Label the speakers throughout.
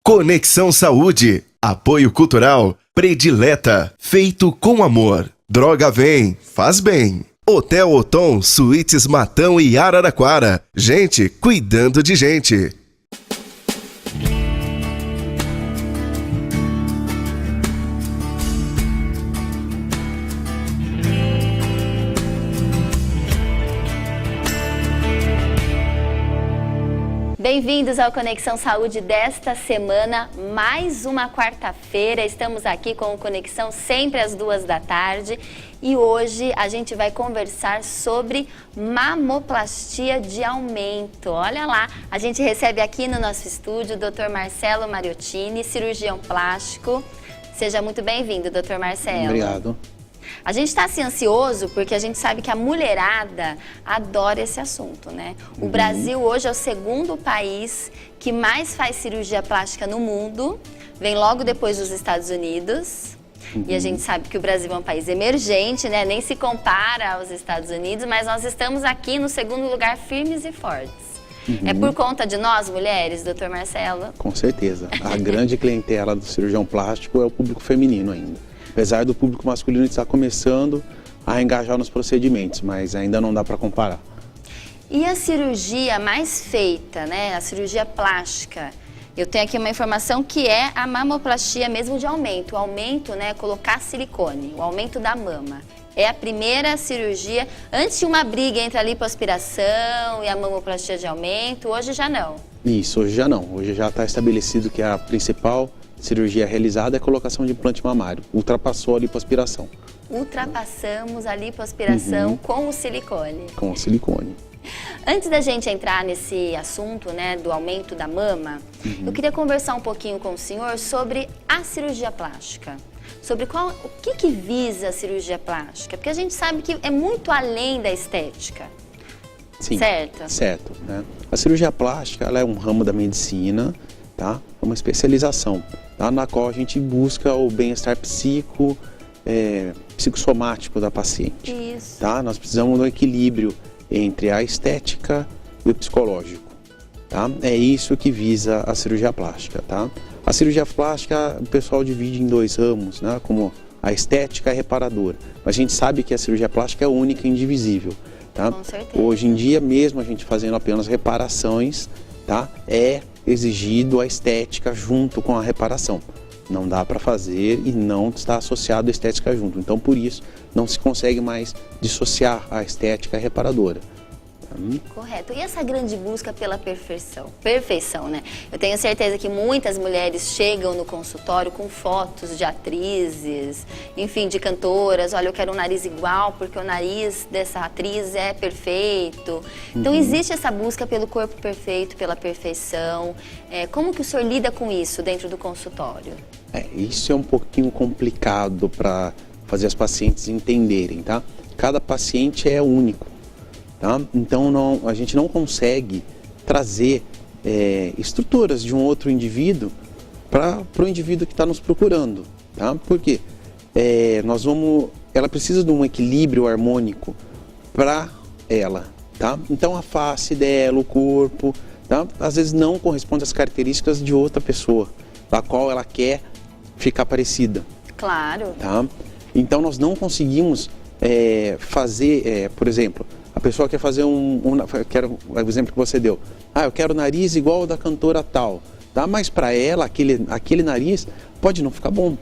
Speaker 1: Conexão Saúde, apoio cultural, predileta, feito com amor. Droga vem, faz bem. Hotel Otom, Suítes Matão e Araraquara. Gente cuidando de gente.
Speaker 2: Bem-vindos ao Conexão Saúde desta semana, mais uma quarta-feira. Estamos aqui com o Conexão sempre às 14h e hoje a gente vai conversar sobre mamoplastia de aumento. Olha lá, a gente recebe aqui no nosso estúdio o Dr. Marcelo Mariottini, cirurgião plástico. Seja muito bem-vindo, Dr. Marcelo.
Speaker 3: Obrigado.
Speaker 2: A gente está assim ansioso porque a gente sabe que a mulherada adora esse assunto, né? O Brasil hoje é o segundo país que mais faz cirurgia plástica no mundo, vem logo depois dos Estados Unidos. E a gente sabe que o Brasil é um país emergente, né? Nem se compara aos Estados Unidos, mas nós estamos aqui no segundo lugar firmes e fortes. É por conta de nós, mulheres, Dr. Marcelo?
Speaker 3: Com certeza. A grande clientela do cirurgião plástico é o público feminino ainda. Apesar do público masculino estar começando a engajar nos procedimentos, mas ainda não dá para comparar.
Speaker 2: E a cirurgia mais feita, né? A cirurgia plástica. Eu tenho aqui uma informação que é a mamoplastia mesmo de aumento. O aumento, né? Colocar silicone, o aumento da mama. É a primeira cirurgia, antes de uma briga entre a lipoaspiração e a mamoplastia de aumento, hoje já não.
Speaker 3: Isso, hoje já não. Hoje já está estabelecido que a principal cirurgia realizada é a colocação de implante mamário. Ultrapassou a lipoaspiração.
Speaker 2: Ultrapassamos a lipoaspiração com o silicone.
Speaker 3: Com o silicone.
Speaker 2: Antes da gente entrar nesse assunto, né, do aumento da mama, eu queria conversar um pouquinho com o senhor sobre a cirurgia plástica. Sobre o que visa a cirurgia plástica, porque a gente sabe que é muito além da estética.
Speaker 3: Sim,
Speaker 2: certo?
Speaker 3: Certo. Né? A cirurgia plástica ela é um ramo da medicina, tá? É uma especialização, tá? Na qual a gente busca o bem-estar psicossomático da paciente.
Speaker 2: Isso.
Speaker 3: Tá? Nós precisamos do equilíbrio entre a estética e o psicológico. Tá? É isso que visa a cirurgia plástica. Tá? A cirurgia plástica o pessoal divide em dois ramos, né? Como a estética e a reparadora. Mas a gente sabe que a cirurgia plástica é única e indivisível. Tá?
Speaker 2: Com certeza.
Speaker 3: Hoje em dia, mesmo a gente fazendo apenas reparações, tá? É exigido a estética junto com a reparação. Não dá para fazer e não está associado a estética junto. Então, por isso, não se consegue mais dissociar a estética e a reparadora.
Speaker 2: Correto. E essa grande busca pela perfeição? Perfeição, né? Eu tenho certeza que muitas mulheres chegam no consultório com fotos de atrizes, enfim, de cantoras. Olha, eu quero um nariz igual porque o nariz dessa atriz é perfeito. Então, existe essa busca pelo corpo perfeito, pela perfeição. Como que o senhor lida com isso dentro do consultório?
Speaker 3: Isso é um pouquinho complicado para fazer as pacientes entenderem, tá? Cada paciente é único. Tá? Então a gente não consegue trazer estruturas de um outro indivíduo para o indivíduo que está nos procurando. Tá? Por quê? Ela precisa de um equilíbrio harmônico para ela. Tá? Então a face dela, o corpo, tá? Às vezes não corresponde às características de outra pessoa, da qual ela quer ficar parecida.
Speaker 2: Claro.
Speaker 3: Tá? Então nós não conseguimos fazer, por exemplo, a pessoa quer fazer o exemplo que você deu. Eu quero o nariz igual ao da cantora tal. Tá? Mas para ela, aquele nariz pode não ficar bom.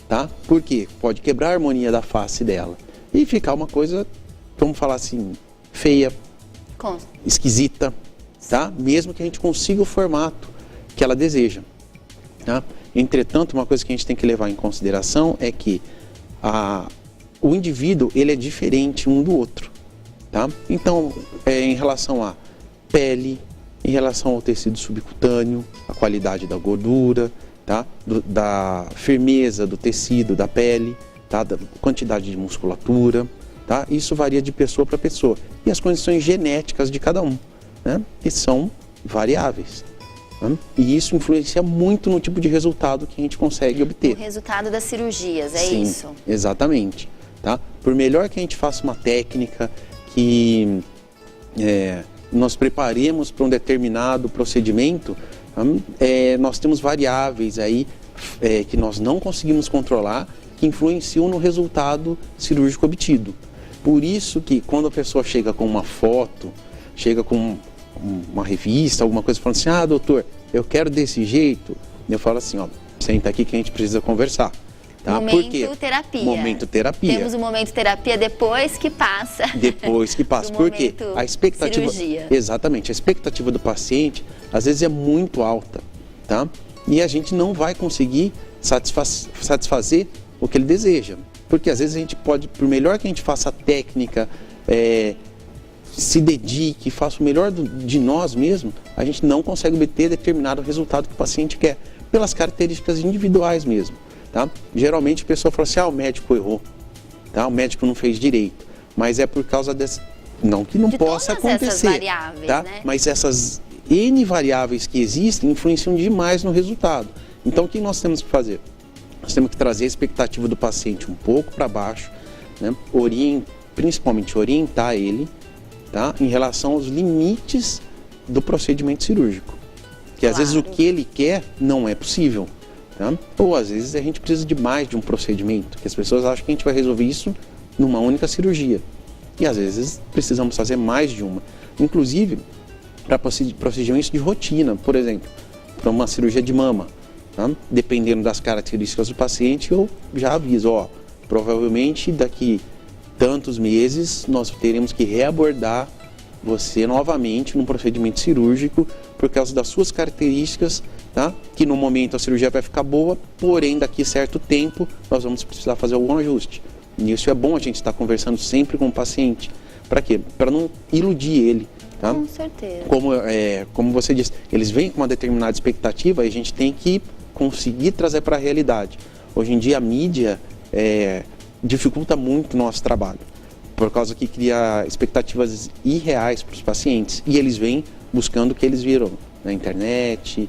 Speaker 3: Tá? Por quê? Pode quebrar a harmonia da face dela. E ficar uma coisa, vamos falar assim, feia, esquisita. Tá? Mesmo que a gente consiga o formato que ela deseja. Tá? Entretanto, uma coisa que a gente tem que levar em consideração é que o indivíduo ele é diferente um do outro. Tá? Então, em relação à pele, em relação ao tecido subcutâneo, a qualidade da gordura, tá? Da firmeza do tecido, da pele, tá? Da quantidade de musculatura, tá? Isso varia de pessoa para pessoa. E as condições genéticas de cada um, né? Que são variáveis. Né? E isso influencia muito no tipo de resultado que a gente consegue obter.
Speaker 2: O resultado das cirurgias,
Speaker 3: Sim,
Speaker 2: isso?
Speaker 3: Exatamente. Tá? Por melhor que a gente faça uma técnica, que nós preparemos para um determinado procedimento, Nós temos variáveis aí que nós não conseguimos controlar, que influenciam no resultado cirúrgico obtido. Por isso que quando a pessoa chega com uma foto, chega com uma revista, alguma coisa, falando assim, doutor, eu quero desse jeito, eu falo assim, senta aqui que a gente precisa conversar. Tá?
Speaker 2: Momento terapia.
Speaker 3: Momento terapia.
Speaker 2: Temos o momento terapia depois que passa.
Speaker 3: Depois que passa. Porque a expectativa.
Speaker 2: Cirurgia.
Speaker 3: Exatamente. A expectativa do paciente, às vezes, é muito alta. Tá? E a gente não vai conseguir satisfazer o que ele deseja. Porque às vezes a gente pode, por melhor que a gente faça a técnica, se dedique, faça o melhor de nós mesmos, a gente não consegue obter determinado resultado que o paciente quer, pelas características individuais mesmo. Tá? Geralmente a pessoa fala assim, o médico errou, tá? O médico não fez direito, mas é por causa dessa... Não que não possa acontecer, essas
Speaker 2: variáveis,
Speaker 3: tá?
Speaker 2: Né?
Speaker 3: Mas essas N variáveis que existem influenciam demais no resultado. Então o que nós temos que fazer? Nós temos que trazer a expectativa do paciente um pouco para baixo, né? Principalmente orientar ele, tá? Em relação aos limites do procedimento cirúrgico. Que às vezes o que ele quer não é possível. Tá? Ou às vezes a gente precisa de mais de um procedimento, que as pessoas acham que a gente vai resolver isso numa única cirurgia. E às vezes precisamos fazer mais de uma. Inclusive, para procedimentos de rotina, por exemplo, para uma cirurgia de mama. Tá? Dependendo das características do paciente, eu já aviso, provavelmente daqui tantos meses nós teremos que reabordar você novamente num procedimento cirúrgico por causa das suas características, tá? Que no momento a cirurgia vai ficar boa, porém daqui a certo tempo nós vamos precisar fazer algum ajuste. E isso é bom a gente estar conversando sempre com o paciente. Para quê? Para não iludir ele. Tá?
Speaker 2: Com certeza.
Speaker 3: Como você disse, eles vêm com uma determinada expectativa e a gente tem que conseguir trazer para a realidade. Hoje em dia a mídia dificulta muito o nosso trabalho, por causa que cria expectativas irreais para os pacientes. E eles vêm buscando o que eles viram na internet,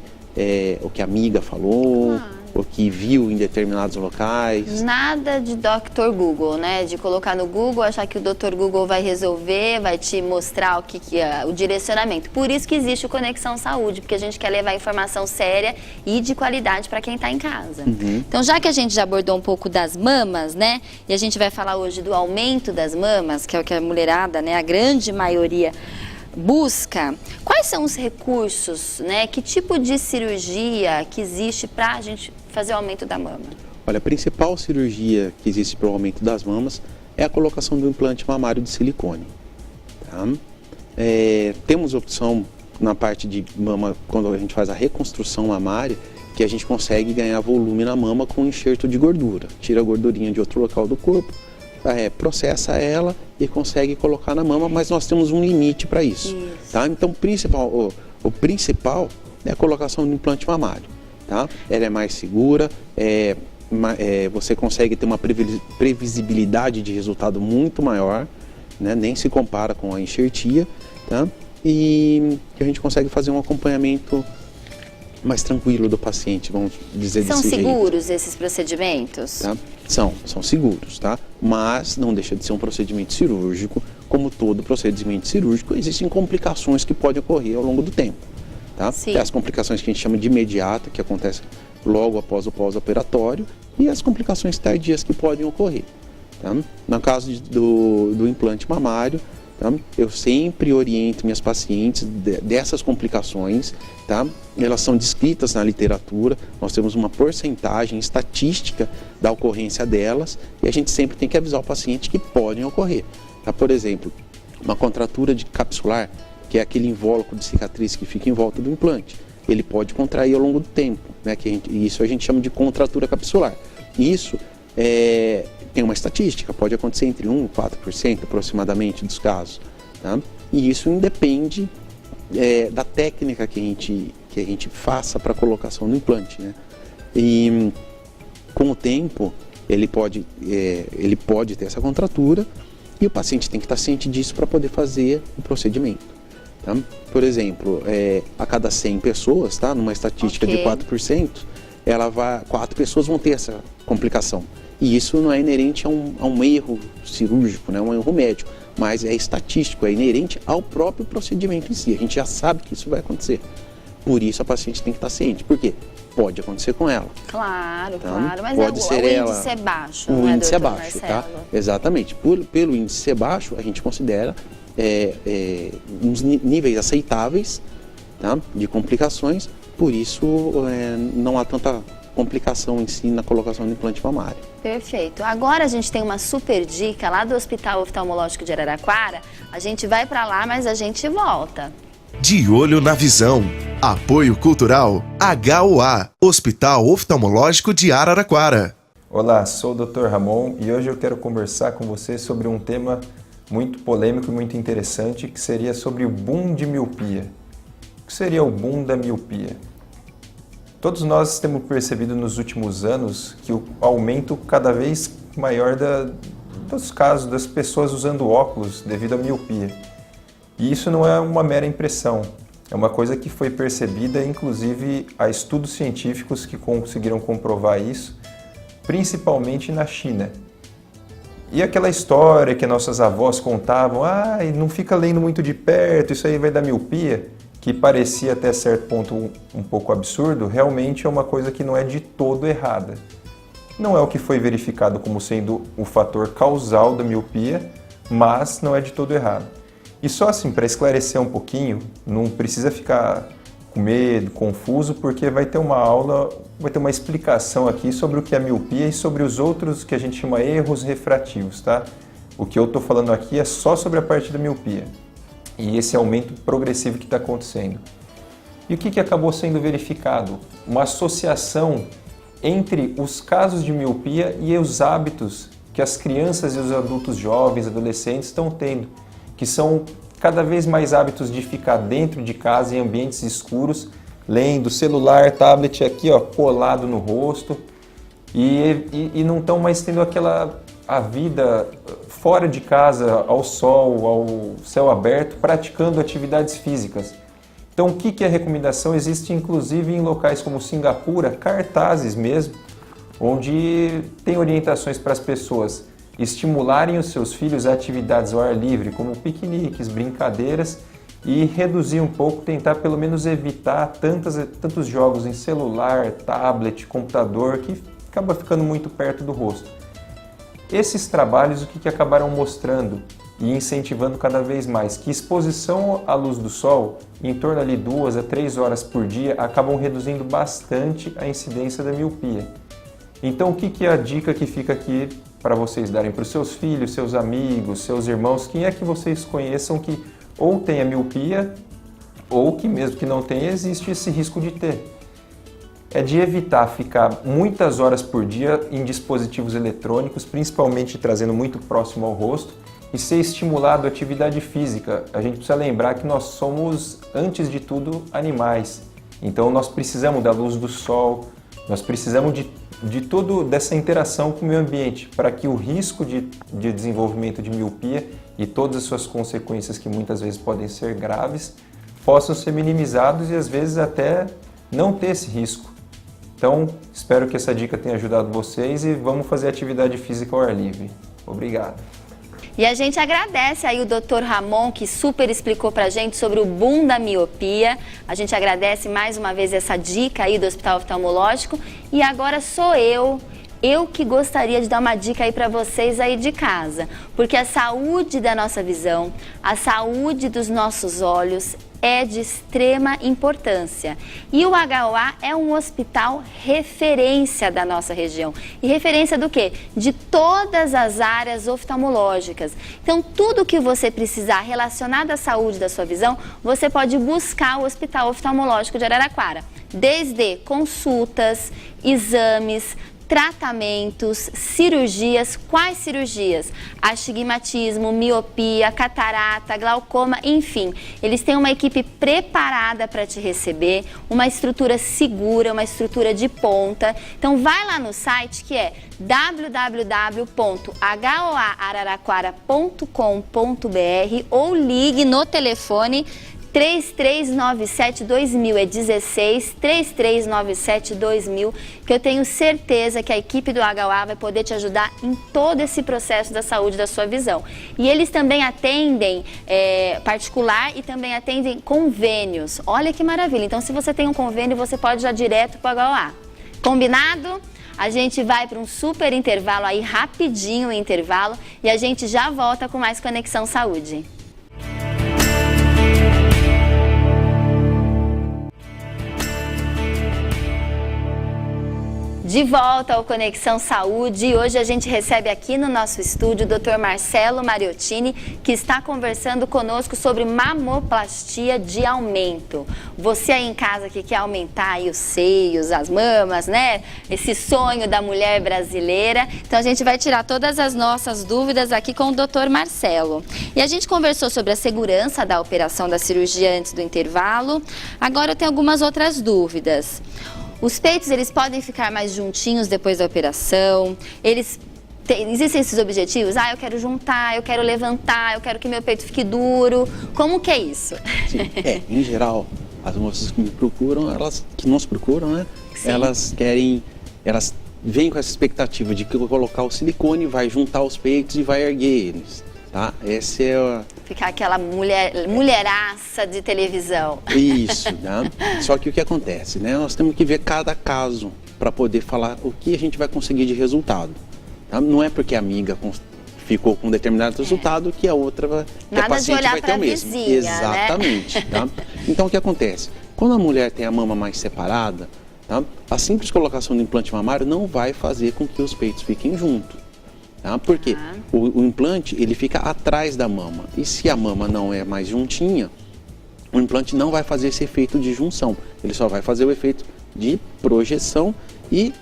Speaker 3: o que a amiga falou, o que viu em determinados locais.
Speaker 2: Nada de Dr. Google, né? De colocar no Google, achar que o Dr. Google vai resolver, vai te mostrar o que é o direcionamento. Por isso que existe o Conexão Saúde, porque a gente quer levar informação séria e de qualidade para quem está em casa. Então, já que a gente já abordou um pouco das mamas, né? E a gente vai falar hoje do aumento das mamas, que é o que a mulherada, né? A grande maioria busca. Quais são os recursos, né? Que tipo de cirurgia que existe para a gente fazer o aumento da mama?
Speaker 3: Olha, a principal cirurgia que existe para o aumento das mamas é a colocação do implante mamário de silicone. Tá? Temos opção na parte de mama, quando a gente faz a reconstrução mamária, que a gente consegue ganhar volume na mama com enxerto de gordura. Tira a gordurinha de outro local do corpo, processa ela e consegue colocar na mama, mas nós temos um limite para isso. Tá? Então o principal é a colocação do implante mamário. Tá? Ela é mais segura, você consegue ter uma previsibilidade de resultado muito maior, né? Nem se compara com a enxertia, tá? E a gente consegue fazer um acompanhamento mais tranquilo do paciente, vamos dizer desse jeito.
Speaker 2: São seguros esses procedimentos?
Speaker 3: Tá? São seguros, tá? Mas não deixa de ser um procedimento cirúrgico. Como todo procedimento cirúrgico, existem complicações que podem ocorrer ao longo do tempo. Tá? Tem as complicações que a gente chama de imediata, que acontecem logo após o pós-operatório, e as complicações tardias que podem ocorrer. Tá? No caso do implante mamário, tá? Eu sempre oriento minhas pacientes dessas complicações, tá? Elas são descritas na literatura, nós temos uma porcentagem estatística da ocorrência delas e a gente sempre tem que avisar o paciente que podem ocorrer. Tá? Por exemplo, uma contratura de capsular, que é aquele invólucro de cicatriz que fica em volta do implante, ele pode contrair ao longo do tempo, né? Isso a gente chama de contratura capsular. Isso tem uma estatística, pode acontecer entre 1% e 4% aproximadamente dos casos. Tá? E isso independe da técnica que a gente faça para a colocação do implante. Né? E com o tempo, ele pode ter essa contratura e o paciente tem que estar ciente disso para poder fazer o procedimento. Tá? Por exemplo, a cada 100 pessoas, tá? Numa estatística de 4%, 4 pessoas vão ter essa complicação. E isso não é inerente a um erro cirúrgico, né? Um erro médico, mas é estatístico, é inerente ao próprio procedimento em si. A gente já sabe que isso vai acontecer. Por isso a paciente tem que estar ciente. Por quê? Pode acontecer com ela.
Speaker 2: Claro,
Speaker 3: Tá?
Speaker 2: claro. Mas
Speaker 3: pode ser
Speaker 2: o
Speaker 3: ela,
Speaker 2: índice é baixo,
Speaker 3: o
Speaker 2: não é,
Speaker 3: índice é
Speaker 2: doutor
Speaker 3: baixo,
Speaker 2: Marcelo?
Speaker 3: tá? Exatamente. Pelo índice ser baixo, a gente considera uns níveis aceitáveis, tá? De complicações. Por isso, não há tanta complicação em si na colocação do implante mamário.
Speaker 2: Perfeito. Agora a gente tem uma super dica lá do Hospital Oftalmológico de Araraquara. A gente vai para lá, mas a gente volta.
Speaker 1: De olho na visão. Apoio Cultural HOA, Hospital Oftalmológico de Araraquara.
Speaker 4: Olá, sou o Dr. Ramon e hoje eu quero conversar com você sobre um tema muito polêmico e muito interessante, que seria sobre o boom de miopia. O que seria o boom da miopia? Todos nós temos percebido nos últimos anos que o aumento cada vez maior dos casos das pessoas usando óculos devido à miopia. E isso não é uma mera impressão, é uma coisa que foi percebida, inclusive há estudos científicos que conseguiram comprovar isso, principalmente na China. E aquela história que nossas avós contavam, não fica lendo muito de perto, isso aí vai dar miopia, que parecia até certo ponto um pouco absurdo, realmente é uma coisa que não é de todo errada. Não é o que foi verificado como sendo o fator causal da miopia, mas não é de todo errado. E só assim, para esclarecer um pouquinho, não precisa ficar com medo, confuso, porque vai ter uma aula, vai ter uma explicação aqui sobre o que é miopia e sobre os outros que a gente chama erros refrativos, tá? O que eu estou falando aqui é só sobre a parte da miopia e esse aumento progressivo que está acontecendo. E o que acabou sendo verificado? Uma associação entre os casos de miopia e os hábitos que as crianças e os adultos jovens, adolescentes estão tendo, que são cada vez mais hábitos de ficar dentro de casa em ambientes escuros, lendo celular, tablet aqui colado no rosto e não estão mais tendo a vida fora de casa, ao sol, ao céu aberto, praticando atividades físicas. Então, o que é a recomendação? Existe, inclusive, em locais como Singapura, cartazes mesmo, onde tem orientações para as pessoas estimularem os seus filhos a atividades ao ar livre, como piqueniques, brincadeiras, e reduzir um pouco, tentar pelo menos evitar tantos jogos em celular, tablet, computador, que acaba ficando muito perto do rosto. Esses trabalhos, o que acabaram mostrando e incentivando cada vez mais? Que exposição à luz do sol, em torno ali 2 a 3 horas por dia, acabam reduzindo bastante a incidência da miopia. Então, o que é a dica que fica aqui para vocês darem para os seus filhos, seus amigos, seus irmãos, quem é que vocês conheçam que ou tem a miopia, ou que mesmo que não tenha, existe esse risco de ter? É de evitar ficar muitas horas por dia em dispositivos eletrônicos, principalmente trazendo muito próximo ao rosto, e ser estimulado à atividade física. A gente precisa lembrar que nós somos, antes de tudo, animais. Então nós precisamos da luz do sol, nós precisamos de toda dessa interação com o meio ambiente, para que o risco de desenvolvimento de miopia e todas as suas consequências, que muitas vezes podem ser graves, possam ser minimizados e às vezes até não ter esse risco. Então, espero que essa dica tenha ajudado vocês e vamos fazer atividade física ao ar livre. Obrigado.
Speaker 2: E a gente agradece aí o Dr. Ramon, que super explicou pra gente sobre o boom da miopia. A gente agradece mais uma vez essa dica aí do Hospital Oftalmológico. E agora sou eu que gostaria de dar uma dica aí para vocês aí de casa. Porque a saúde da nossa visão, a saúde dos nossos olhos é de extrema importância. E o HOA é um hospital referência da nossa região. E referência do quê? De todas as áreas oftalmológicas. Então, tudo que você precisar relacionado à saúde da sua visão, você pode buscar o Hospital Oftalmológico de Araraquara. Desde consultas, exames, tratamentos, cirurgias. Quais cirurgias? Astigmatismo, miopia, catarata, glaucoma, enfim. Eles têm uma equipe preparada para te receber, uma estrutura segura, uma estrutura de ponta. Então vai lá no site, que é www.hoaararaquara.com.br ou ligue no telefone 3397-2000, é 16 3397-2000, que eu tenho certeza que a equipe do HUA vai poder te ajudar em todo esse processo da saúde da sua visão. E eles também atendem particular e também atendem convênios. Olha que maravilha. Então, se você tem um convênio, você pode ir já direto para o HUA. Combinado? A gente vai para um super intervalo aí, rapidinho o intervalo, e a gente já volta com mais Conexão Saúde. De volta ao Conexão Saúde, e hoje a gente recebe aqui no nosso estúdio o Dr. Marcelo Mariottini, que está conversando conosco sobre mamoplastia de aumento. Você aí em casa que quer aumentar aí os seios, as mamas, né? Esse sonho da mulher brasileira. Então a gente vai tirar todas as nossas dúvidas aqui com o Dr. Marcelo. E a gente conversou sobre a segurança da operação da cirurgia antes do intervalo. Agora eu tenho algumas outras dúvidas. Os peitos, eles podem ficar mais juntinhos depois da operação? Existem esses objetivos? Eu quero juntar, eu quero levantar, eu quero que meu peito fique duro. Como que é isso?
Speaker 3: Sim, em geral, as moças que me procuram, que nos procuram, né?
Speaker 2: Sim.
Speaker 3: Elas vêm com essa expectativa de que eu vou colocar o silicone, vai juntar os peitos e vai erguer eles, tá? Essa é a...
Speaker 2: Ficar aquela mulheraça de televisão.
Speaker 3: Isso, né? Só que o que acontece, né? Nós temos que ver cada caso para poder falar o que a gente vai conseguir de resultado. Tá? Não é porque a amiga ficou com um determinado resultado que a outra, que a paciente vai ter o mesmo.
Speaker 2: Vizinha,
Speaker 3: exatamente, né? Tá? Então o que acontece? Quando a mulher tem a mama mais separada, tá? A simples colocação do implante mamário não vai fazer com que os peitos fiquem juntos. Tá? Porque o implante ele fica atrás da mama, e se a mama não é mais juntinha, o implante não vai fazer esse efeito de junção, ele só vai fazer o efeito de projeção e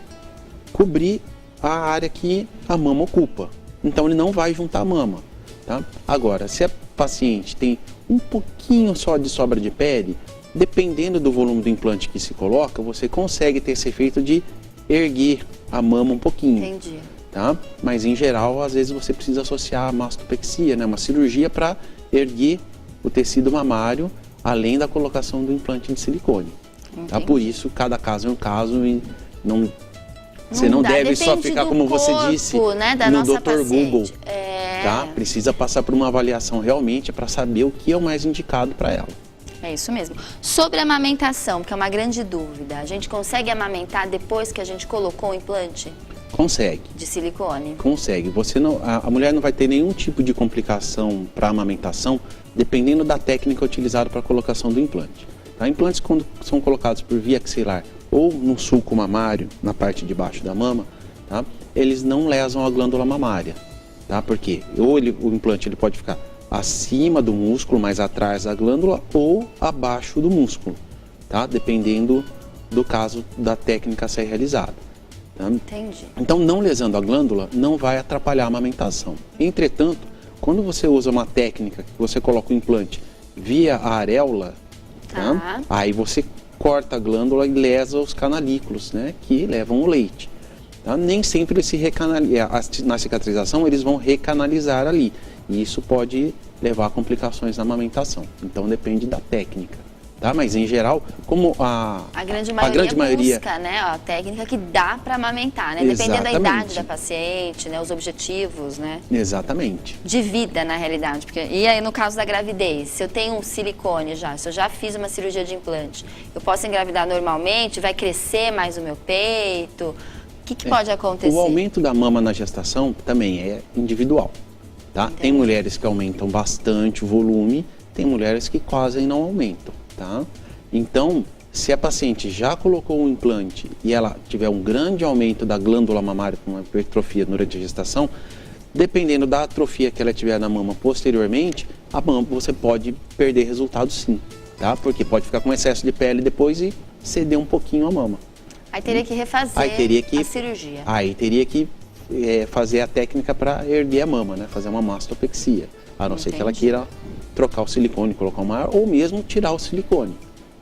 Speaker 3: cobrir a área que a mama ocupa. Então ele não vai juntar a mama. Tá? Agora, se a paciente tem um pouquinho só de sobra de pele, dependendo do volume do implante que se coloca, você consegue ter esse efeito de erguer a mama um pouquinho.
Speaker 2: Entendi.
Speaker 3: Tá? Mas em geral, às vezes você precisa associar a mastopexia, né? Uma cirurgia para erguer o tecido mamário, além da colocação do implante de silicone. Tá? Por isso, cada caso é um caso e você não deve só ficar, como você disse,
Speaker 2: né, da
Speaker 3: no
Speaker 2: nossa
Speaker 3: Dr. Google.
Speaker 2: Tá?
Speaker 3: Precisa passar por uma avaliação realmente para saber o que é o mais indicado para ela.
Speaker 2: É isso mesmo. Sobre a amamentação, que é uma grande dúvida, a gente consegue amamentar depois que a gente colocou o implante?
Speaker 3: Consegue.
Speaker 2: De silicone?
Speaker 3: Consegue. A mulher não vai ter nenhum tipo de complicação para amamentação, dependendo da técnica utilizada para a colocação do implante. Tá? Implantes, quando são colocados por via axilar ou no sulco mamário, na parte de baixo da mama, tá? Eles não lesam a glândula mamária. Tá? Porque o implante ele pode ficar acima do músculo, mais atrás da glândula, ou abaixo do músculo, tá? Dependendo do caso da técnica a ser realizada. Tá?
Speaker 2: Entendi.
Speaker 3: Então, não lesando a glândula não vai atrapalhar a amamentação. Entretanto, quando você usa uma técnica que você coloca o implante via a areola, tá? Aí você corta a glândula e lesa os canalículos, né? Que levam o leite. Tá? Nem sempre eles na cicatrização eles vão recanalizar ali. E isso pode levar a complicações na amamentação. Então, depende da técnica. Tá? Mas, em geral, como a grande maioria
Speaker 2: busca, né, a técnica que dá para amamentar, né? Dependendo da idade da paciente, né, os objetivos, né?
Speaker 3: Exatamente.
Speaker 2: De vida, na realidade. E aí, no caso da gravidez, se eu tenho um silicone se eu já fiz uma cirurgia de implante, eu posso engravidar normalmente? Vai crescer mais o meu peito? O que pode acontecer?
Speaker 3: O aumento da mama na gestação também é individual. Tá? Tem mulheres que aumentam bastante o volume, tem mulheres que quase não aumentam. Tá? Então, se a paciente já colocou um implante e ela tiver um grande aumento da glândula mamária com uma hipertrofia durante a gestação, dependendo da atrofia que ela tiver na mama posteriormente, a mama você pode perder resultado sim, tá? Porque pode ficar com excesso de pele depois e ceder um pouquinho a mama.
Speaker 2: Aí teria que refazer a cirurgia.
Speaker 3: Aí teria que fazer a técnica para erguer a mama, né? Fazer uma mastopexia, a não ser que ela queira trocar o silicone, colocar uma ou mesmo tirar o silicone.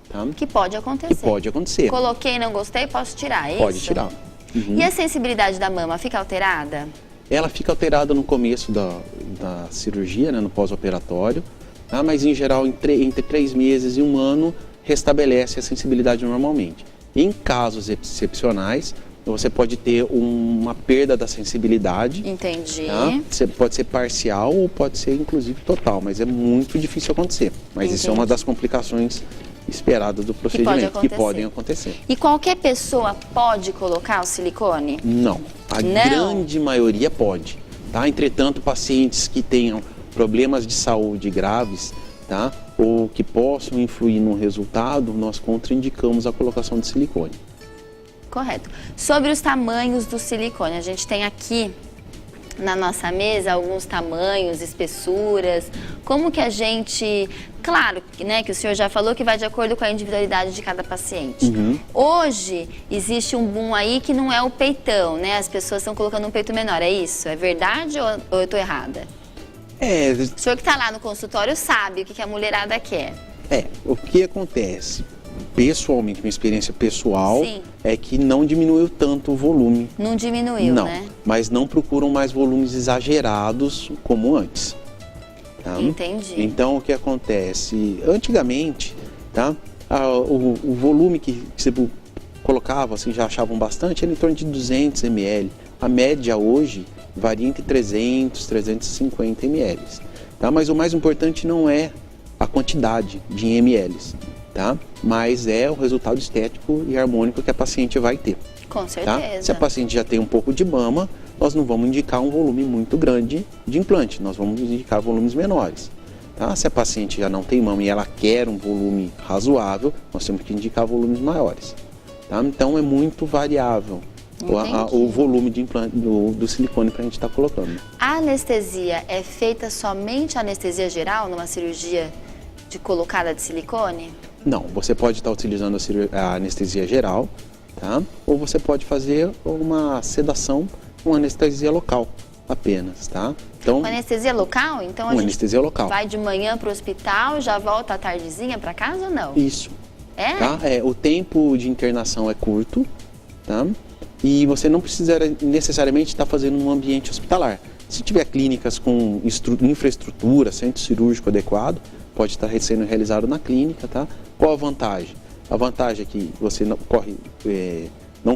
Speaker 3: Tá?
Speaker 2: Que pode acontecer.
Speaker 3: Que pode acontecer.
Speaker 2: Coloquei e não gostei, posso tirar, é
Speaker 3: pode
Speaker 2: isso?
Speaker 3: Tirar. Uhum.
Speaker 2: E a sensibilidade da mama fica alterada?
Speaker 3: Ela fica alterada no começo da cirurgia, né, no pós-operatório, tá? Mas em geral entre 3 meses e 1 ano restabelece a sensibilidade normalmente. Em casos excepcionais, você pode ter uma perda da sensibilidade.
Speaker 2: Entendi.
Speaker 3: Tá? Pode ser parcial ou pode ser inclusive total, mas é muito difícil acontecer. Mas isso é uma das complicações esperadas do procedimento, que podem acontecer.
Speaker 2: E qualquer pessoa pode colocar o silicone?
Speaker 3: Não, a grande maioria pode. Tá? Entretanto, pacientes que tenham problemas de saúde graves, tá? Ou que possam influir no resultado, nós contraindicamos a colocação de silicone.
Speaker 2: Correto. Sobre os tamanhos do silicone, a gente tem aqui na nossa mesa alguns tamanhos, espessuras. Como que a gente... Claro, né, que o senhor já falou que vai de acordo com a individualidade de cada paciente. Hoje, existe um boom aí que não é o peitão, né? As pessoas estão colocando um peito menor, é isso? É verdade ou eu estou errada? O senhor que está lá no consultório sabe o que a mulherada quer.
Speaker 3: O que acontece? Pessoalmente, minha experiência pessoal
Speaker 2: Sim.
Speaker 3: é que não diminuiu tanto o volume.
Speaker 2: Não diminuiu,
Speaker 3: não,
Speaker 2: né?
Speaker 3: Mas não procuram mais volumes exagerados como antes. Tá?
Speaker 2: Entendi.
Speaker 3: Então, o que acontece? Antigamente, tá? O volume que você colocava, assim, já achavam bastante, era em torno de 200 ml. A média hoje varia entre 300 e 350 ml. Tá? Mas o mais importante não é a quantidade de ml, tá? Mas é o resultado estético e harmônico que a paciente vai ter.
Speaker 2: Com certeza.
Speaker 3: Tá? Se a paciente já tem um pouco de mama, nós não vamos indicar um volume muito grande de implante, nós vamos indicar volumes menores. Tá? Se a paciente já não tem mama e ela quer um volume razoável, nós temos que indicar volumes maiores. Tá? Então é muito variável o volume de implante do silicone para a gente estar colocando.
Speaker 2: A anestesia é feita somente anestesia geral numa cirurgia de colocada de silicone?
Speaker 3: Não, você pode estar utilizando a anestesia geral, tá? Ou você pode fazer uma sedação com anestesia local apenas, tá? Então,
Speaker 2: com anestesia local? Então a gente
Speaker 3: anestesia local.
Speaker 2: Vai de manhã para o hospital, já volta à tardezinha para casa ou não?
Speaker 3: Isso.
Speaker 2: É?
Speaker 3: Tá? O tempo de internação é curto, tá? E você não precisa necessariamente estar fazendo um ambiente hospitalar. Se tiver clínicas com infraestrutura, centro cirúrgico adequado, pode estar sendo realizado na clínica, tá? Qual a vantagem? A vantagem é que você não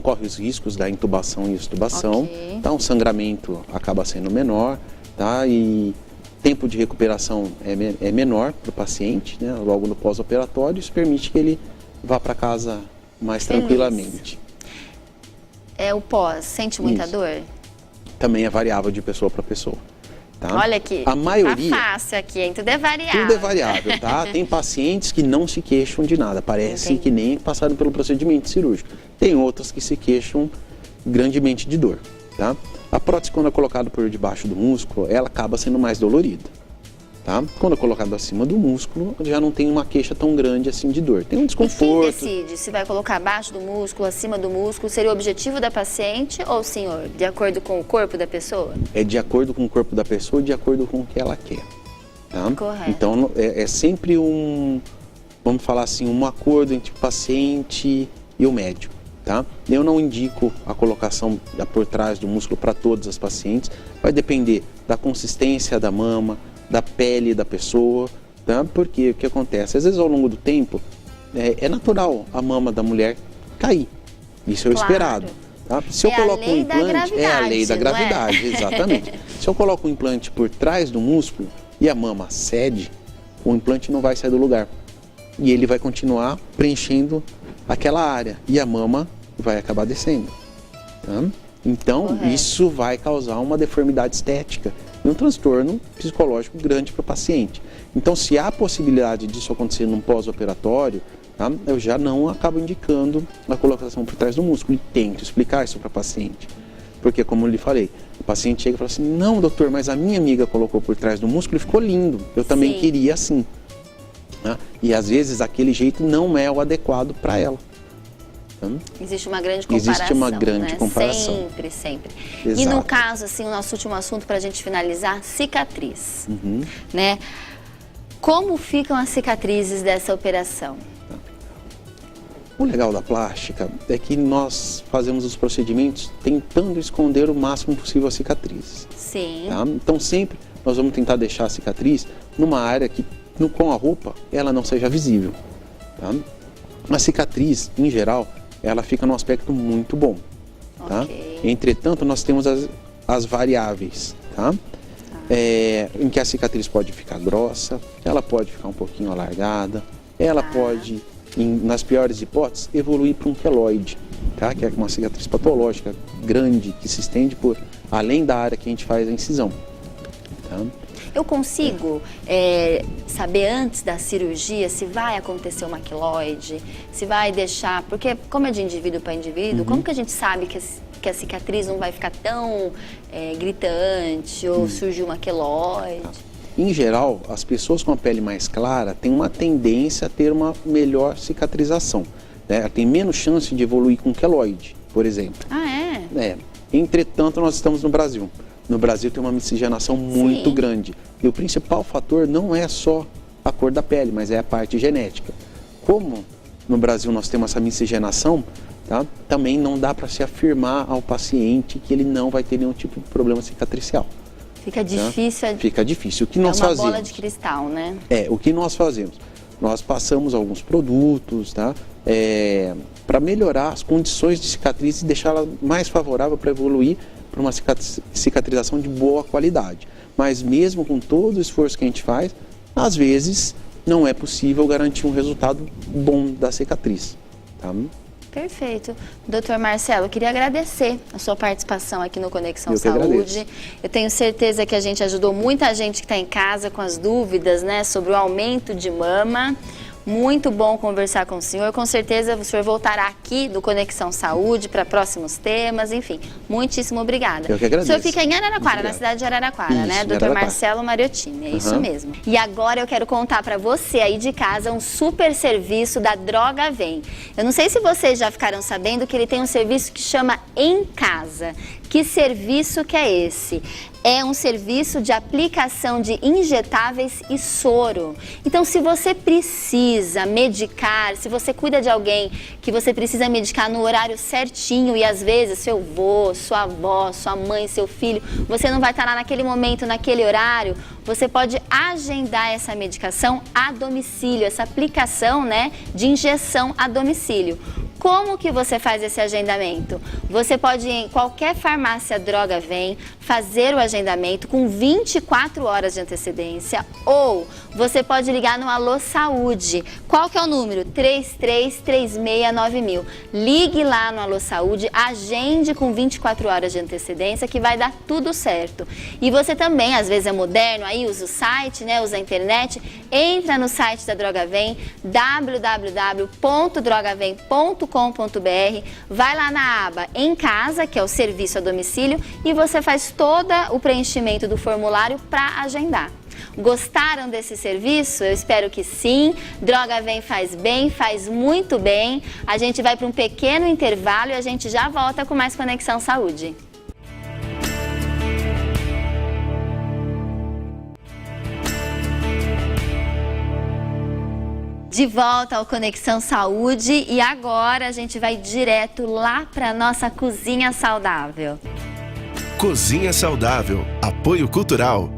Speaker 3: corre os riscos da intubação e extubação, tá? O sangramento acaba sendo menor, tá? E tempo de recuperação é menor para o paciente, né? Logo no pós-operatório, isso permite que ele vá para casa mais tranquilamente.
Speaker 2: O pós, sente muita dor?
Speaker 3: Também é variável de pessoa para pessoa. Tá?
Speaker 2: Olha aqui,
Speaker 3: a maioria,
Speaker 2: tá fácil aqui, hein? Tudo é variável.
Speaker 3: Tudo é variável, tá? Tem pacientes que não se queixam de nada, parece que nem passaram pelo procedimento cirúrgico. Tem outras que se queixam grandemente de dor, tá? A prótese, quando é colocada por debaixo do músculo, ela acaba sendo mais dolorida, tá? Quando é colocada acima do músculo, já não tem uma queixa tão grande assim de dor. Tem um desconforto.
Speaker 2: E quem decide se vai colocar abaixo do músculo, acima do músculo, seria o objetivo da paciente ou, senhor, de acordo com o corpo da pessoa?
Speaker 3: É de acordo com o corpo da pessoa e de acordo com o que ela quer. Tá?
Speaker 2: Correto.
Speaker 3: Então, é sempre vamos falar assim, um acordo entre o paciente e o médico. Tá? Eu não indico a colocação por trás do músculo para todas as pacientes. Vai depender da consistência da mama, da pele da pessoa, tá? Porque o que acontece? Às vezes ao longo do tempo, é natural a mama da mulher cair. Isso é o esperado. Tá? Se eu coloco um implante, é a lei da gravidade, exatamente. Se eu coloco um implante por trás do músculo e a mama cede, o implante não vai sair do lugar. E ele vai continuar preenchendo aquela área e a mama vai acabar descendo. Tá? Então, isso vai causar uma deformidade estética e um transtorno psicológico grande para o paciente. Então, se há possibilidade disso acontecer num pós-operatório, tá? Eu já não acabo indicando a colocação por trás do músculo e tento explicar isso para o paciente. Porque, como eu lhe falei, o paciente chega e fala assim, não, doutor, mas a minha amiga colocou por trás do músculo e ficou lindo. Eu também queria assim. Tá? E, às vezes, aquele jeito não é o adequado para ela.
Speaker 2: Existe uma grande comparação.
Speaker 3: Existe uma grande comparação.
Speaker 2: Sempre, sempre.
Speaker 3: Exato.
Speaker 2: E no caso, assim, o nosso último assunto para a gente finalizar, cicatriz. Né? Como ficam as cicatrizes dessa operação?
Speaker 3: O legal da plástica é que nós fazemos os procedimentos tentando esconder o máximo possível as cicatrizes.
Speaker 2: Sim.
Speaker 3: Tá? Então sempre nós vamos tentar deixar a cicatriz numa área que com a roupa ela não seja visível. Tá? A cicatriz, em geral, ela fica num aspecto muito bom. Tá?
Speaker 2: Ok.
Speaker 3: Entretanto, nós temos as variáveis, tá? Em que a cicatriz pode ficar grossa, ela pode ficar um pouquinho alargada, ela pode, nas piores hipóteses, evoluir para um queloide, tá? Que é uma cicatriz patológica grande que se estende por além da área que a gente faz a incisão. Tá?
Speaker 2: Eu consigo saber antes da cirurgia se vai acontecer uma queloide, se vai deixar... Porque como é de indivíduo para indivíduo, como que a gente sabe que a cicatriz não vai ficar tão gritante ou surgir uma queloide?
Speaker 3: Tá. Em geral, as pessoas com a pele mais clara têm uma tendência a ter uma melhor cicatrização. Né? Ela tem menos chance de evoluir com queloide, por exemplo.
Speaker 2: Ah, é?
Speaker 3: Entretanto, nós estamos no Brasil. No Brasil tem uma miscigenação muito grande. E o principal fator não é só a cor da pele, mas é a parte genética. Como no Brasil nós temos essa miscigenação, tá? Também não dá para se afirmar ao paciente que ele não vai ter nenhum tipo de problema cicatricial.
Speaker 2: Fica difícil.
Speaker 3: Tá? Fica difícil. O que nós fazemos? É uma
Speaker 2: bola de cristal, né?
Speaker 3: O que nós fazemos? Nós passamos alguns produtos, tá? Para melhorar as condições de cicatriz e deixá-la mais favorável para evoluir para uma cicatrização de boa qualidade. Mas mesmo com todo o esforço que a gente faz, às vezes não é possível garantir um resultado bom da cicatriz. Tá?
Speaker 2: Perfeito. Doutor Marcelo, eu queria agradecer a sua participação aqui no Conexão Saúde. Eu tenho certeza que a gente ajudou muita gente que está em casa com as dúvidas, né, sobre o aumento de mama. Muito bom conversar com o senhor. Com certeza o senhor voltará aqui no Conexão Saúde para próximos temas, enfim. Muitíssimo obrigada.
Speaker 3: Eu que agradeço.
Speaker 2: O senhor fica em Araraquara, na cidade de Araraquara,
Speaker 3: isso,
Speaker 2: né? Dr. Marcelo Mariottini, é isso mesmo. E agora eu quero contar para você aí de casa um super serviço da Droga Vem. Eu não sei se vocês já ficaram sabendo que ele tem um serviço que chama Em Casa. Que serviço que é esse? É um serviço de aplicação de injetáveis e soro. Então, se você precisa medicar, se você cuida de alguém que você precisa medicar no horário certinho e às vezes seu avô, sua avó, sua mãe, seu filho, você não vai estar lá naquele momento, naquele horário, você pode agendar essa medicação a domicílio, essa aplicação, né, de injeção a domicílio. Como que você faz esse agendamento? Você pode ir em qualquer farmácia Droga Vem, fazer o agendamento com 24 horas de antecedência, ou você pode ligar no Alô Saúde. Qual que é o número? 33369000. Ligue lá no Alô Saúde, agende com 24 horas de antecedência que vai dar tudo certo. E você também, às vezes é moderno, aí usa o site, né, usa a internet, entra no site da Droga Vem, www.drogavem.com.br, vai lá na aba Em Casa, que é o serviço a domicílio, e você faz todo o preenchimento do formulário para agendar. Gostaram desse serviço? Eu espero que sim. Droga Vem faz bem, faz muito bem. A gente vai para um pequeno intervalo e a gente já volta com mais Conexão Saúde. De volta ao Conexão Saúde e agora a gente vai direto lá para a nossa cozinha saudável.
Speaker 1: Cozinha Saudável, apoio cultural.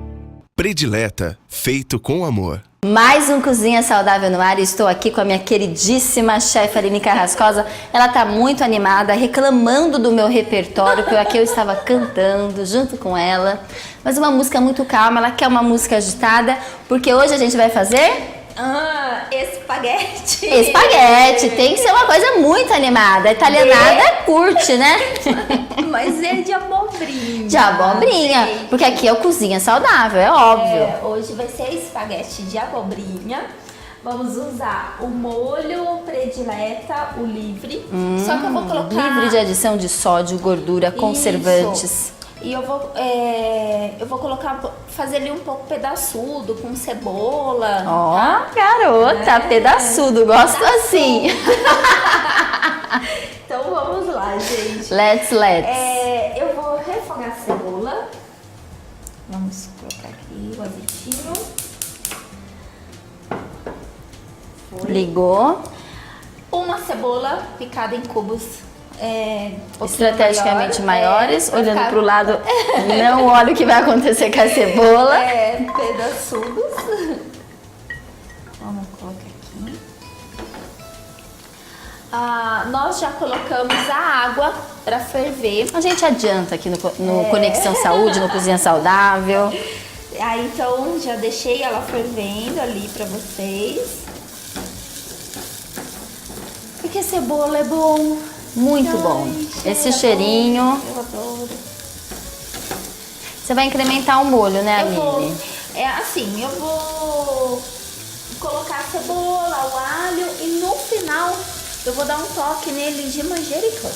Speaker 1: Predileta, feito com amor.
Speaker 2: Mais um Cozinha Saudável no ar e estou aqui com a minha queridíssima chefe Aline Carrascosa. Ela está muito animada, reclamando do meu repertório, porque aqui eu estava cantando junto com ela. Mas uma música muito calma, ela quer uma música agitada, porque hoje a gente vai fazer...
Speaker 5: espaguete.
Speaker 2: Espaguete, tem que ser uma coisa muito animada. A italianada curte, né?
Speaker 5: Mas é de abobrinha.
Speaker 2: De abobrinha, porque aqui é o Cozinha Saudável, é óbvio.
Speaker 5: Hoje vai ser espaguete de abobrinha. Vamos usar o molho predileta, o livre. Só que eu vou colocar...
Speaker 2: Livre de adição de sódio, gordura, conservantes.
Speaker 5: Isso. E eu vou colocar, fazer ele um pouco pedaçudo, com cebola.
Speaker 2: Ó, garota, pedaçudo, gosto assim.
Speaker 5: Então vamos lá, gente.
Speaker 2: Let's.
Speaker 5: Eu vou refogar a cebola. Vamos colocar aqui o azeitinho.
Speaker 2: Ligou.
Speaker 5: Uma cebola picada em cubos.
Speaker 2: Estrategicamente maiores, olhando para o lado, não olha o que vai acontecer com a cebola.
Speaker 5: Pedaçudos. Nós já colocamos a água para ferver.
Speaker 2: A gente adianta aqui no Conexão Saúde, no Cozinha Saudável.
Speaker 5: Aí então já deixei ela fervendo ali para vocês. Porque cebola é bom.
Speaker 2: Muito bom. Esse cheirinho.
Speaker 5: Eu adoro.
Speaker 2: Você vai incrementar o molho, né, Aline?
Speaker 5: Eu vou colocar a cebola, o alho e no final eu vou dar um toque nele de manjericão.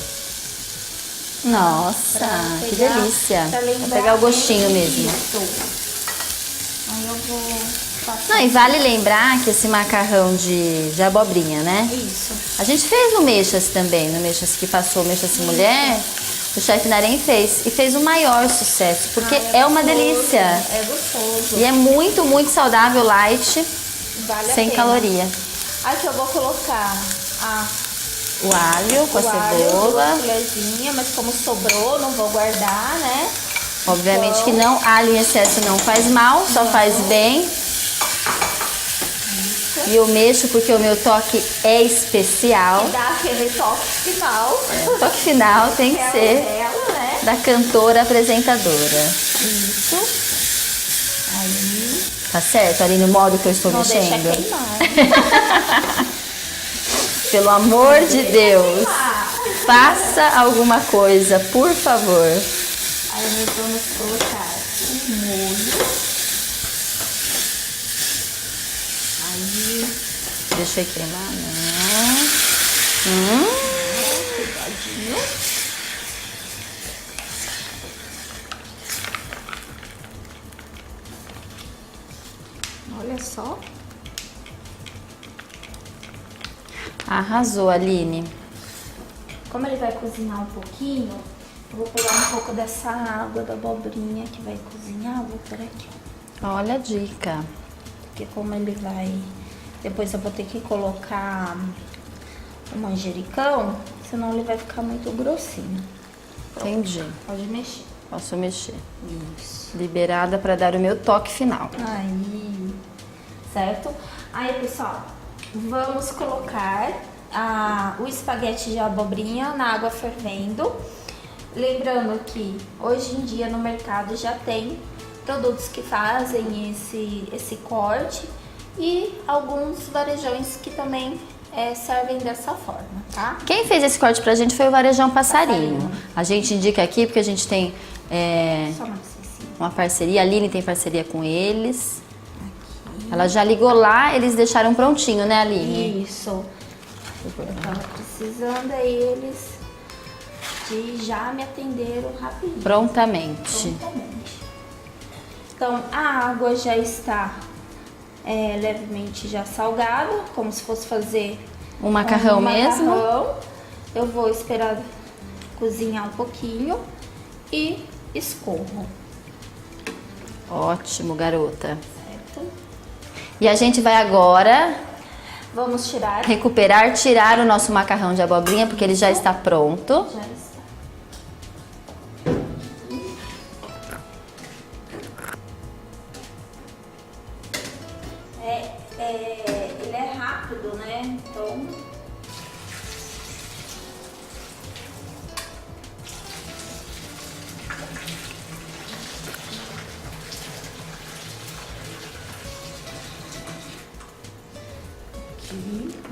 Speaker 2: Nossa, que delícia. Vou pegar o gostinho mesmo.
Speaker 5: Aí eu vou passar.
Speaker 2: Não, e vale lembrar que esse macarrão de abobrinha, né?
Speaker 5: Isso.
Speaker 2: A gente fez no Mexas também, no Mexas que passou, Mexas Mulher. O chefe Narém fez e fez o maior sucesso, porque é uma delícia.
Speaker 5: É gostoso.
Speaker 2: E é muito, muito saudável, light,
Speaker 5: Vale a
Speaker 2: sem
Speaker 5: pena.
Speaker 2: caloria.
Speaker 5: Aqui eu vou colocar
Speaker 2: O alho com a cebola.
Speaker 5: duas colherzinhas, mas como sobrou, não vou guardar, né?
Speaker 2: Obviamente
Speaker 5: Então,
Speaker 2: que não, alho em excesso não faz mal, só faz bem. E eu mexo porque o meu toque é especial.
Speaker 5: dá aquele toque final.
Speaker 2: O toque final tem que ser
Speaker 5: Dela, né?
Speaker 2: da cantora apresentadora.
Speaker 5: Isso. Aí.
Speaker 2: Tá certo, ali no modo que eu estou
Speaker 5: Não deixa
Speaker 2: mexendo?
Speaker 5: queimar.
Speaker 2: Pelo amor de Deus, faça alguma coisa, por favor.
Speaker 5: Aí nós vamos colocar o molho. Aí.
Speaker 2: Deixa eu queimar,
Speaker 5: Cuidadinho. Olha só.
Speaker 2: Arrasou, Aline.
Speaker 5: Como ele vai cozinhar um pouquinho, eu vou pegar um pouco dessa água da abobrinha que vai cozinhar. Vou por aqui.
Speaker 2: Olha a dica.
Speaker 5: Porque como ele vai... Depois eu vou ter que colocar o manjericão, senão ele vai ficar muito grossinho.
Speaker 2: Entendi.
Speaker 5: Pode mexer.
Speaker 2: Posso mexer.
Speaker 5: Isso.
Speaker 2: Liberada para dar o meu toque final.
Speaker 5: Aí, certo? Aí, pessoal, vamos colocar o espaguete de abobrinha na água fervendo. Lembrando que hoje em dia no mercado já tem produtos que fazem esse corte e alguns varejões que também servem dessa forma, tá?
Speaker 2: Quem fez esse corte pra gente foi o Varejão Passarinho. A gente indica aqui porque a gente tem
Speaker 5: Só uma licencinha.
Speaker 2: uma parceria, a Aline tem parceria com eles. Ela já ligou lá, eles deixaram prontinho, né, Aline?
Speaker 5: Isso. Eu tava precisando, aí eles já me atenderam rapidinho.
Speaker 2: Prontamente.
Speaker 5: Prontamente. Então, a água já está levemente já salgada, como se fosse fazer
Speaker 2: Um macarrão mesmo?
Speaker 5: macarrão. Eu vou esperar cozinhar um pouquinho e escorro.
Speaker 2: Ótimo, garota.
Speaker 5: Certo?
Speaker 2: E a gente vai agora
Speaker 5: Vamos tirar.
Speaker 2: tirar o nosso macarrão de abobrinha, porque ele já está pronto.
Speaker 5: Já está. Ele é rápido, né? Então.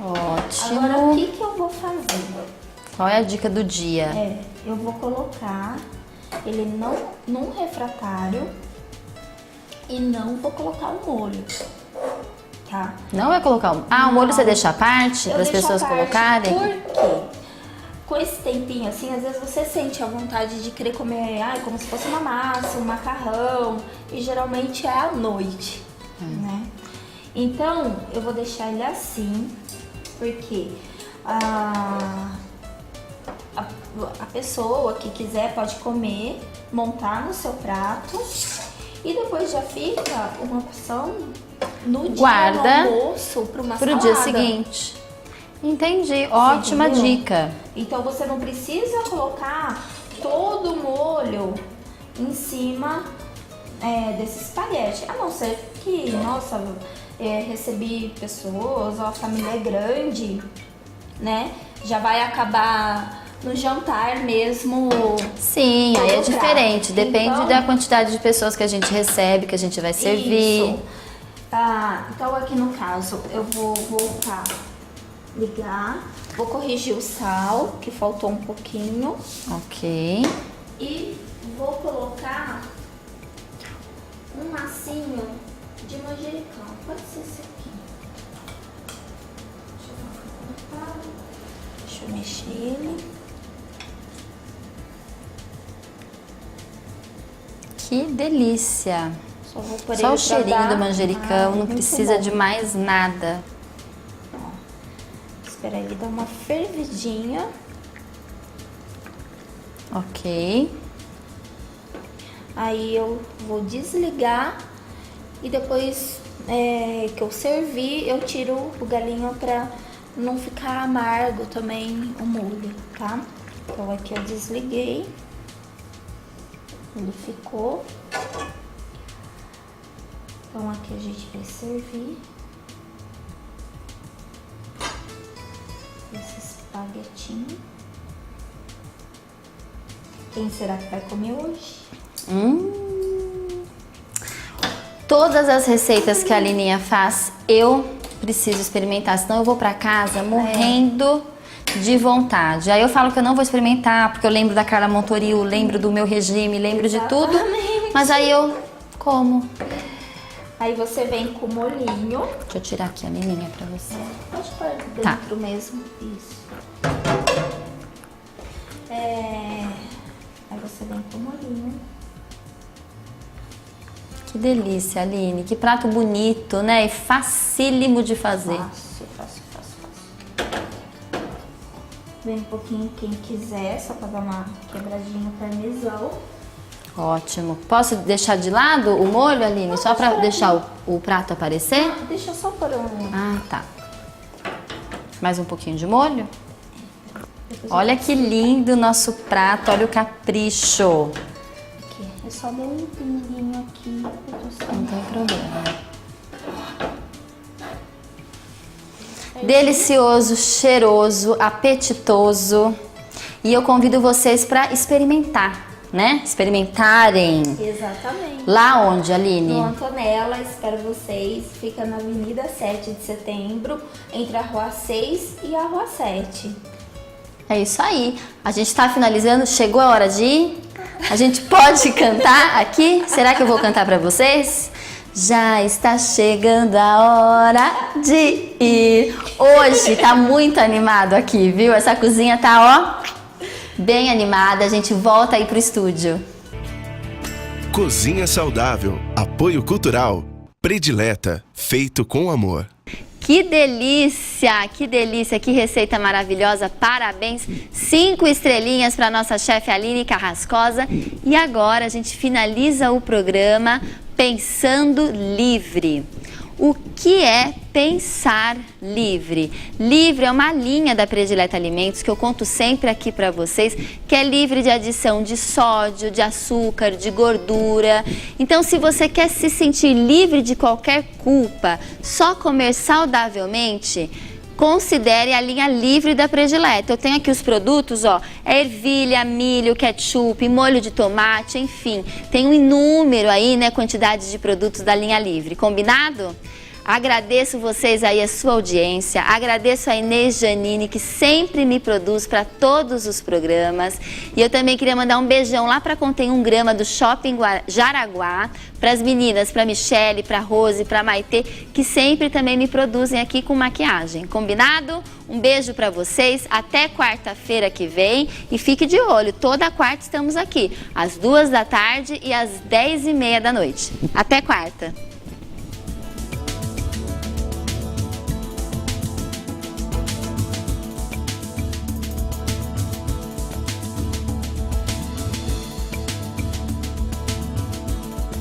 Speaker 2: Ótimo.
Speaker 5: Agora o que eu vou fazer?
Speaker 2: Qual é a dica do dia?
Speaker 5: Eu vou colocar ele num refratário e não vou colocar o molho, tá?
Speaker 2: Não vai colocar o... o molho você deixa à parte
Speaker 5: Eu
Speaker 2: para as
Speaker 5: deixo
Speaker 2: pessoas
Speaker 5: à parte
Speaker 2: colocarem?
Speaker 5: Porque com esse tempinho assim, às vezes você sente a vontade de querer comer, como se fosse uma massa, um macarrão, e geralmente é à noite, né? Então, eu vou deixar ele assim, porque a pessoa que quiser pode comer, montar no seu prato e depois já fica uma opção no
Speaker 2: Guarda
Speaker 5: dia do almoço para uma
Speaker 2: Pro
Speaker 5: salada.
Speaker 2: dia seguinte. Entendi. Ótima
Speaker 5: Entendeu?
Speaker 2: dica.
Speaker 5: Então você não precisa colocar todo o molho em cima desse espaguete, a não ser que, nossa, recebi pessoas, ou a família é grande, né? já vai acabar no jantar mesmo.
Speaker 2: Sim, aí é
Speaker 5: todo prato.
Speaker 2: diferente. Depende
Speaker 5: Então,
Speaker 2: da quantidade de pessoas que a gente recebe, que a gente vai servir.
Speaker 5: Isso. Então aqui no caso eu vou voltar, ligar, vou corrigir o sal, que faltou um pouquinho,
Speaker 2: Ok.
Speaker 5: e vou colocar um massinho de manjericão. Pode ser esse aqui. Deixa eu mexer ele.
Speaker 2: Que delícia.
Speaker 5: Só vou pôr
Speaker 2: Só
Speaker 5: ele
Speaker 2: o cheirinho
Speaker 5: pra dar-
Speaker 2: do manjericão, não
Speaker 5: muito
Speaker 2: precisa
Speaker 5: bom.
Speaker 2: de mais nada.
Speaker 5: Esperar ele dar uma fervidinha.
Speaker 2: Ok.
Speaker 5: Aí eu vou desligar e depois que eu servir, eu tiro o galinho pra não ficar amargo também o molho, tá? Então aqui eu desliguei. Ele ficou. Então aqui a gente vai servir esse espaguetinho. Quem será que vai comer hoje?
Speaker 2: Todas as receitas que a Lininha faz, eu preciso experimentar, senão eu vou pra casa morrendo de vontade. Aí eu falo que eu não vou experimentar, porque eu lembro da Carla Montoril, lembro do meu regime, lembro de tudo.
Speaker 5: Exatamente.
Speaker 2: Mas aí eu como.
Speaker 5: Aí você vem com o molhinho.
Speaker 2: Deixa eu tirar aqui a Lininha pra você.
Speaker 5: Pode pôr dentro
Speaker 2: Tá.
Speaker 5: mesmo. Isso. Aí você vem com o molhinho.
Speaker 2: Que delícia, Aline. Que prato bonito, né? E facílimo de fazer.
Speaker 5: Fácil. Vem um pouquinho quem quiser, só pra dar uma quebradinha no parmesão.
Speaker 2: Ótimo. Posso deixar de lado o molho, Aline? Só pra deixar o prato aparecer?
Speaker 5: Deixa eu só pôr um...
Speaker 2: Ah, tá. Mais um pouquinho de molho?
Speaker 5: Depois
Speaker 2: Olha que lindo o nosso prato, olha o capricho.
Speaker 5: aqui. Eu só dei um pinguinho aqui.
Speaker 2: Não tem problema. Delicioso, cheiroso, apetitoso. E eu convido vocês para experimentar, né? Experimentarem.
Speaker 5: Exatamente.
Speaker 2: Lá onde, Aline?
Speaker 5: No Antonella, espero vocês. Fica na Avenida 7 de Setembro, entre a Rua 6 e a Rua 7.
Speaker 2: É isso aí. A gente tá finalizando. Chegou a hora de ir? A gente pode cantar aqui? Será que eu vou cantar para vocês? Já está chegando a hora de ir. Hoje tá muito animado aqui, viu? Essa cozinha tá, ó, bem animada. A gente volta aí pro estúdio.
Speaker 1: Cozinha saudável, apoio cultural, predileta, feito com amor.
Speaker 2: Que delícia, que receita maravilhosa, parabéns, 5 estrelinhas para nossa chefe Aline Carrascosa. E agora a gente finaliza o programa Pensando Livre. O que é pensar livre? Livre é uma linha da Predileta Alimentos que eu conto sempre aqui para vocês, que é livre de adição de sódio, de açúcar, de gordura. Então, se você quer se sentir livre de qualquer culpa, só comer saudavelmente, considere a linha livre da Predileta. Eu tenho aqui os produtos, ó, ervilha, milho, ketchup, molho de tomate, enfim. Tem um inúmero aí, né, quantidade de produtos da linha livre. Combinado? Agradeço vocês aí, a sua audiência, agradeço a Inês Janine, que sempre me produz para todos os programas. E eu também queria mandar um beijão lá para Contém 1 Grama do Shopping Jaraguá, para as meninas, para Michele, para Rose, para Maitê, que sempre também me produzem aqui com maquiagem. Combinado? Um beijo para vocês, até quarta-feira que vem e fique de olho, toda quarta estamos aqui, às 2 da tarde e às 10h30 da noite. Até quarta!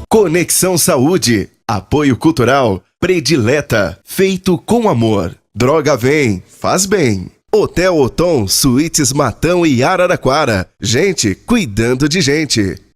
Speaker 1: Conexão Saúde, apoio cultural, predileta, feito com amor. Droga vem, faz bem. Hotel Otom, Suítes Matão e Araraquara. Gente cuidando de gente.